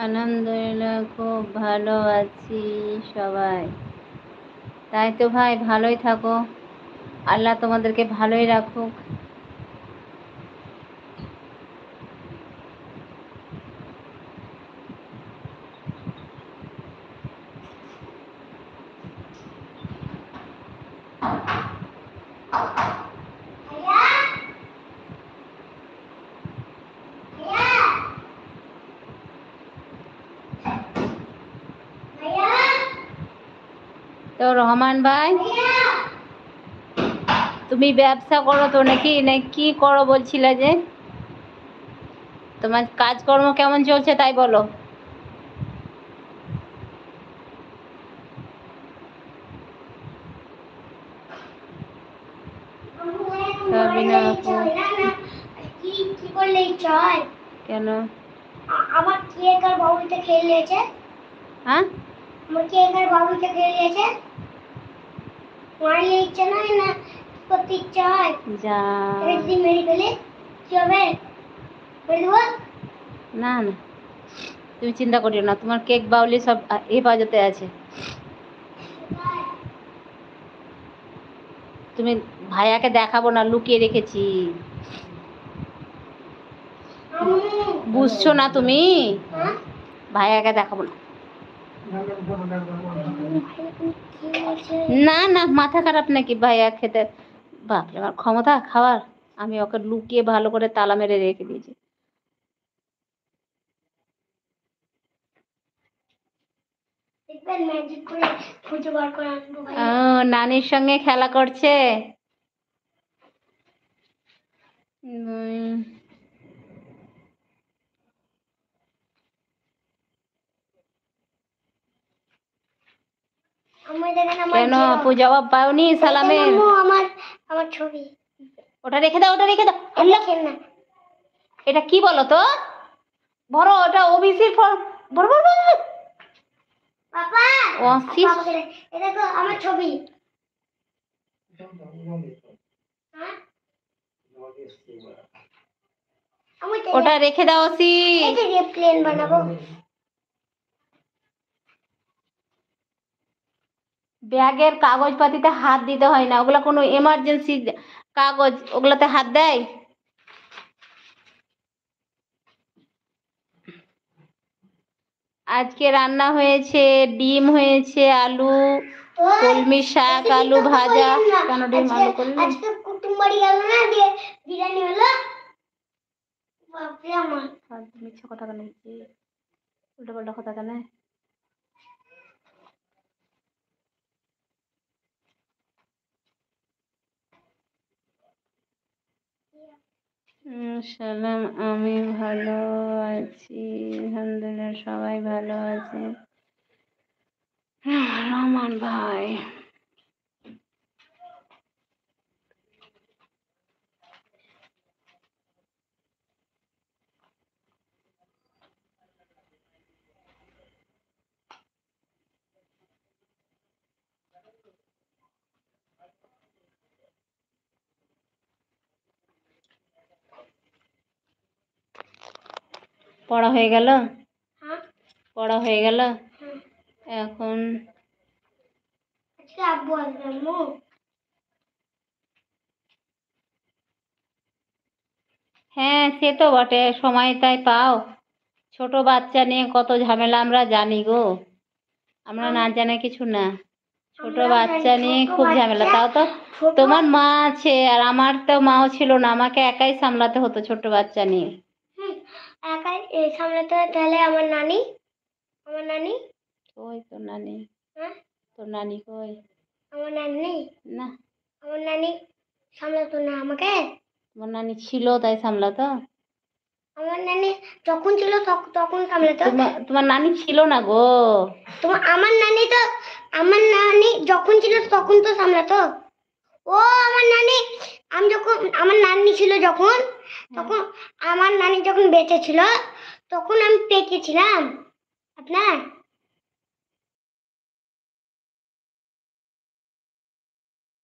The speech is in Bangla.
আলহামদুলিল্লাহ খুব ভালো আছি সবাই। তাই তো ভাই, ভালোই থাকো, আল্লাহ তোমাদেরকে ভালোই রাখুক। তো রহমান ভাই, তুমি ব্যবসা করো তো নাকি, কি করো বলছিলে যে? তোমার কাজকর্ম কেমন চলছে তাই বলো। সাবিনা আপু, কেন? আমার কেক আর বাবুইটা খেয়ে নিয়েছে। হ্যাঁ, আমার কেক আর বাবুইটা খেয়ে নিয়েছে। মারিয়ে ইচ্ছে না না করতে ইচ্ছে হয়। যা যদি মেরে ফেলে কি হবে? মেরে দেবো? না না, তুমি চিন্তা করিও না, তোমার কেক বাউলি সব হেফাজতে আছে। তুমি ভাইয়াকে দেখাবো না, লুকিয়ে রেখেছি, বুঝছো না তুমি? ভাইয়াকে দেখাবো না। না না, মাথা খারাপ নাকি ভাইয়া খেতে? বাপরে, আমার ক্ষমতা খাওয়ার! আমি ওকে লুকিয়ে ভালো করে তালা মেরে রেখে দিয়েছি। নানির সঙ্গে খেলা করছে। কেন আপু জবাব পাওনি সালামের? আমার ছবি ওটা রেখে দাও, ওটা রেখে দাও। না। এটা কি বলো তো? বড়, ওটা ওবিসির ফর্ম। বড় বড় বড়। পাপা, এটা তো আমার ছবি। ওটা রেখে দাও সি। এটা দিয়ে প্লেন বানাবো। ব্যাগের কাগজপাতিতে হাত দিতে হয় না, ওগুলা কোনো এমার্জেন্সি কাগজ, ওগুলাতে হাত দেয়? আজকে রান্না হয়েছে ডিম হয়েছে, আলু, কলমি শাক, আলু ভাজা। কেন ডিম আলু করলি? আজকে কুটুম বাড়ি গেল না, দিয়ে বিরিয়ানি হলো। বাপরে আমার মিথ্যা কথা কেন, উল্টো পাল্টা কথা কেন? সালাম, আমি ভালো আছি আলহামদুলিল্লাহ, সবাই ভালো আছে। রহমান ভাই, পড়া হয়ে গেল? পড়া হয়ে গেল? এখন আব্বু আসবে। আম্মু হ্যাঁ, সে তো বটে, সময় তাই পাও? ছোট বাচ্চা নিয়ে কত ঝামেলা আমরা জানি গো, আমরা না জানে কিছু না। ছোট বাচ্চা নিয়ে খুব ঝামেলা। তাও তো তোমার মা আছে, আর আমার তো মাও ছিল না, আমাকে একাই সামলাতে হতো ছোট বাচ্চা নিয়ে। একাই সামলাতে হয়। তাহলে আমার নানি, আমার নানি কই তোর নানি? হ্যাঁ, তোর নানি কই? আমার নানি নেই না, আমার নানি সামলাতো না আমাকে। তোমার নানি ছিল তাই সামলাতো? আমার নানি যখন ছিল তখন সামলাতো। তোমার নানি ছিল না গো। আমার নানি তো, আমার নানি যখন ছিল তখন তো সামলাতো। ও আমার নানি, আমি যখন, আমার নানি ছিল যখন, তখন আমার নানি যখন বেঁচে ছিল তখন আমি পেকে ছিলাম আপনার।